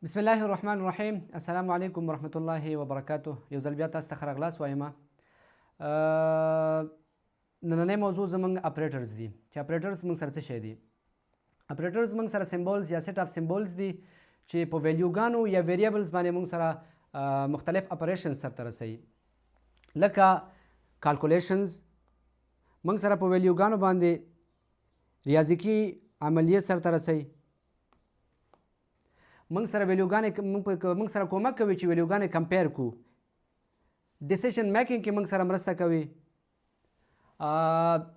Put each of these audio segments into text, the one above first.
بسم الله الرحمن الرحیم. السلام علیکم ورحمت الله وبرکاته. یو ځل بیا تاسو ته ښه راغلاست وایم. نننۍ موضوع زموږ اپریټرز دي چې اپریټرز موږ سره څه شی دي. اپریټرز موږ سره سمبولز یا سیټ اف سمبولز دي چې په ویلیوګانو یا ویریبلز باندې موږ سره مختلف اپریشنز سرته رسوي، لکه کالکولیشنز موږ سره په ویلیوګانو باندې ریاضیکي عملیې سرته رسوي. موږ سره کومک کوي چې ویلیوګانې کمپیر کو. ډیسیژن میکینګ کې موږ سره مرسته کوي.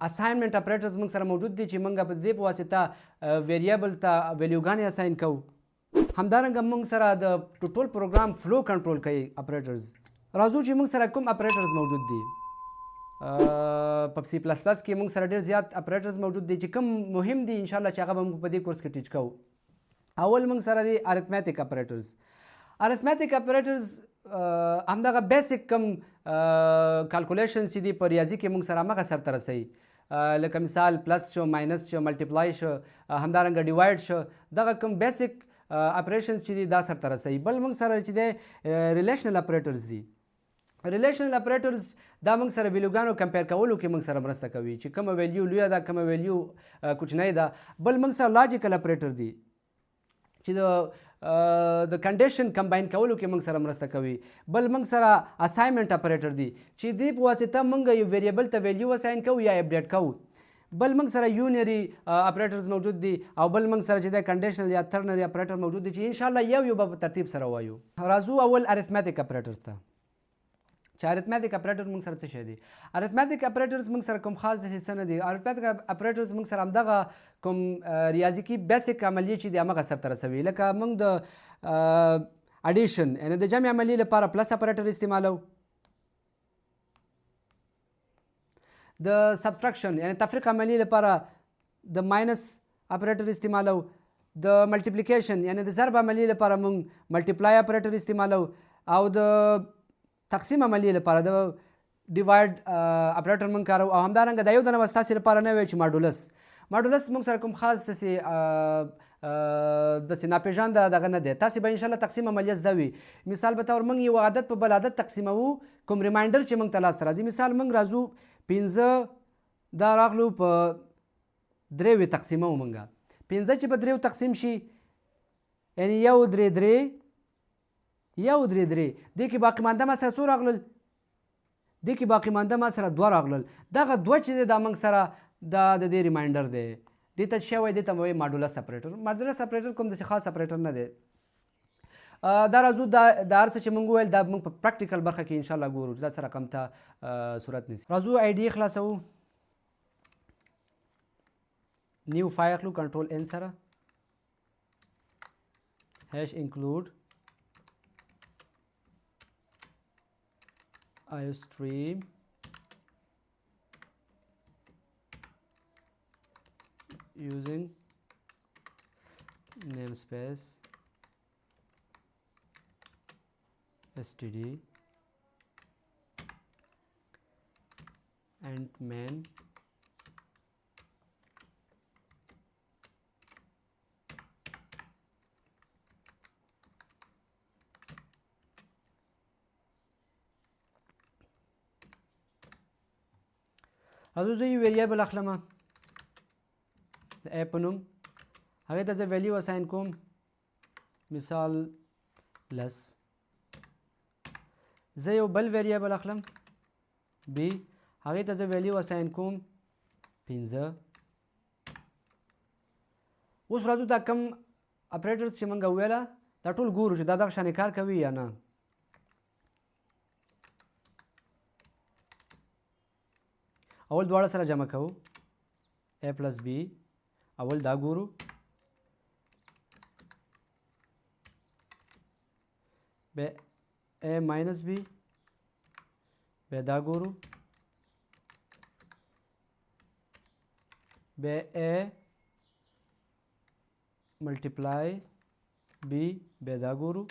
اساینمنټ اپریټرز موږ سره موجود دي چې موږ په دې په واسطه ویریبل ته ویلیوګانې اساین کوو. همدارنګه موږ سره د ټول پروګرام فلو کنټرول کوي اپریټرز. راځو چې موږ سره کوم اپریټرز موجود دي. په سی پلس پلس کې موږ سره ډېر زیات اپریټرز موجود دي چې کوم مهم دي ان شاء الله چې هغه به موږ په دې کورس کې ټیچ کوو. اول موږ سره دي ارثمټیک اپریټرز. ارثمټیک اپریټرز همدغه بیسیک کم کالکولیشنز چې دي په ریاضي کې موږ سره همغه سرته رسوي، لکه مثال پلس شو، ماینس شو، ملټیپلای شو، همدارنګه ډیوایډ شو. دغه کوم بیسیک اپریشنز چې دي دا سرته رسوي. بل موږ سره چې دی ریلیشنل اپریټرز دي. ریلیشنل اپریټرز دا موږ سره ویلیوګانو کمپیر کولو کې موږ سره مرسته کوي چې کومه ویلیو لویه ده، کومه ویلیو کوچنۍ ده. بل موږ سره لاجیکل اپریټر دي چې د کنډیشن کمباین کولو کې موږ سره مرسته کوي. بل موږ سره اساینمنټ اپریټر دي چې دې په واسطه موږ یو ویریبل ته ویلیو اساین کوو یا اپډیټ کوو. بل موږ سره یونری اپریټرز موجود دي او بل موږ سره چې د کنډیشنل یا ترنری اپریټر موجود دي چې ان شاء الله یو به په ترتیب سره وایو. راځو اول ارثمټیک اپریټرز ته چې ارثمټیک اپریټر موږ سره څه شی دي. ارثمټیک اپریټرز موږ سره کوم خاص داسې څه نه دي. ارثمټیک اپریټرز موږ سره همدغه کوم ریاضیکي بیسیک عملیې چې دي همغه سرته رسوي. لکه موږ د اډیشن یعنې د جمع عملیې لپاره پلس اپریټر استعمالو، د سبټراکشن یعنې تفریق عملیې لپاره د ماینس اپریټر استعمالو، د ملټیپلیکیشن یعنې د ضرب عملیې لپاره موږ ملټیپلای اپریټر استعمالو، او د تقسیم عملیې لپاره د ډیوایډ اپریټر موږ کاروو. او همدارنګه دا یو دانه به ستاسې لپاره نه وي چې ماډولس موږ سره کوم خاص داسې ناپېژانده دغه نه دی. تاسې به انشاءالله تقسیم عملیه زده وي. مثال په طور موږ یو عدد په بل عدد تقسیموو، کوم ریمایندر چې موږ ته لاسته راځي. مثال موږ راځو 15 دا راغلو په 3 تقسیموو. موږ 15 چې په 3 تقسیم شي یعنې 1 3 3 دې کې باقي مانده ما سره څو راغلل؟ دې کې باقي مانده ما سره 2 راغلل. دغه 2 چې دی دا موږ سره دا د دې ریمایندر دی. دې ته شی وایي، دې ته وایي ماډولس اپریټر. ماډولس اپریټر کوم داسې خاص اپریټر نه دی. دا راځو دا هر څه چې موږ وویل دا موږ په پریکټیکل برخه کې انشاءالله ګورو چې دا څه رقم ته صورت نیسي. راځو آی ډي خلاصوو. نیو فایل اخلو کنټرول ان سره، هیش انکلود iostream using namespace std and main راځو زه یو ویریبل اخلم د ا په نوم، هغې ته زه ویلیو اساین کوم، مثال لس. زه یو بل ویریبل اخلم بی، هغې ته زه ویلیو اساین کوم 15. اوس راځو دا کم اپریټرز چې موږ وویله دا ټول ګورو چې دا دغه شانې کار کوي یا نه. اول دواړه سره جمع کوو، a پلس b. اول دا ګورو، بیا a ماینس b، بیا دا ګورو، بیا a ملټیپلای b، بیا دا ګورو،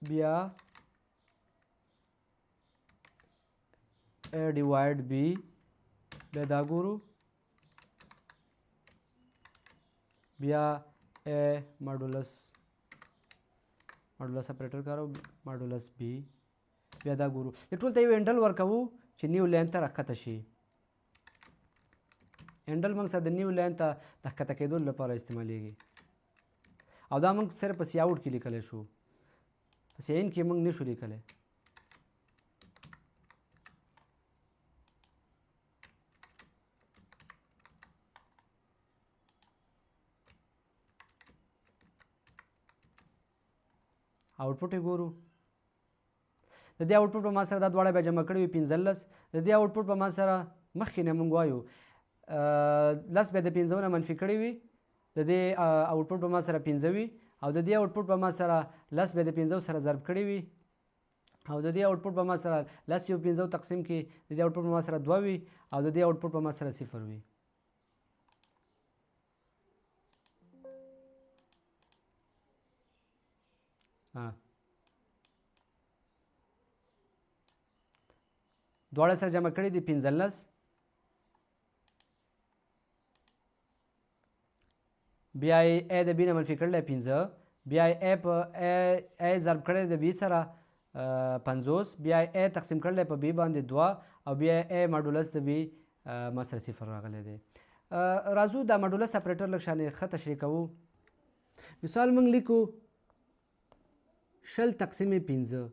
بیا a ډیوایډ b، بیا دا ګورو، بیا A ماډولس اپریټر کارو ماډولس B بیا دا ګورو د ټول ته یو هینډل ورکوو چې نیو لاین ته راښکته شي هینډل موږ سره د نیو لاین ته د ښکته کېدو لپاره استعمالیږي او دا موږ صرف په سی آوټ کې لیکلی شو په سی ان کې موږ نشو لیکلی آوټپوټ یې ګورو د دې آوټپوټ په ما سره دا دواړه بیا جمع کړي وي 15 د دې آوټپوټ په ما سره مخکې نه موږ وایو 10 بیا د 15 نه منفي کړي وي د دې آوټپوټ په ما سره 15 وي او د دې آوټپوټ په ما سره 10 بیا د 15 سره ضرب کړي وي او د دې آوټپوټ په ما سره 10 یو 15 تقسیم کې د دې آوټپوټ په ما سره 2 وي او د دې آوټپوټ په ما سره 0 وي دواړه سره جمع کړي دي 15 بیا یې A د B نه منفي کړلی 15 بیا یې A په A ضرب کړی د B سره 50 بیا یې A تقسیم کړلی په B باندې 2 او بیا یې A ماډولس د B ما سره 0 راغلی دی راځو دا ماډولس اپریټر لږ شانې ښه تشریح کوو مثال موږ لیکو 0 تقسیم 15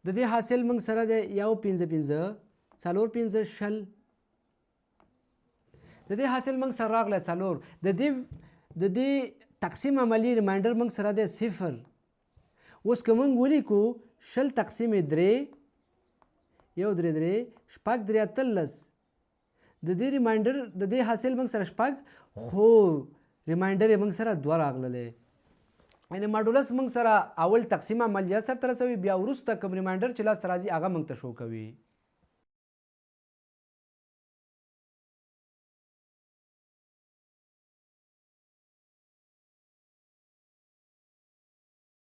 د دې حاصل موږ سره د 1 15 15 څلور 15 0 د دې حاصل موږ سره راغلی 4 د دې تقسیم عملی ریمایندر موږ سره دی 0 اوس که موږ ولیکو 0 تقسیم 3 1 3 3 شپږ 3 13 د دې ریمایندر د دې حاصل موږ سره شپږ خو ریمایندر یې موږ سره 2 راغلی یعنې ماډولس موږ سره اول تقسیم عملیه سرته رسوي بیا وروسته کوم ریمایندر چې لاسته راځي هغه موږ ته شو کوي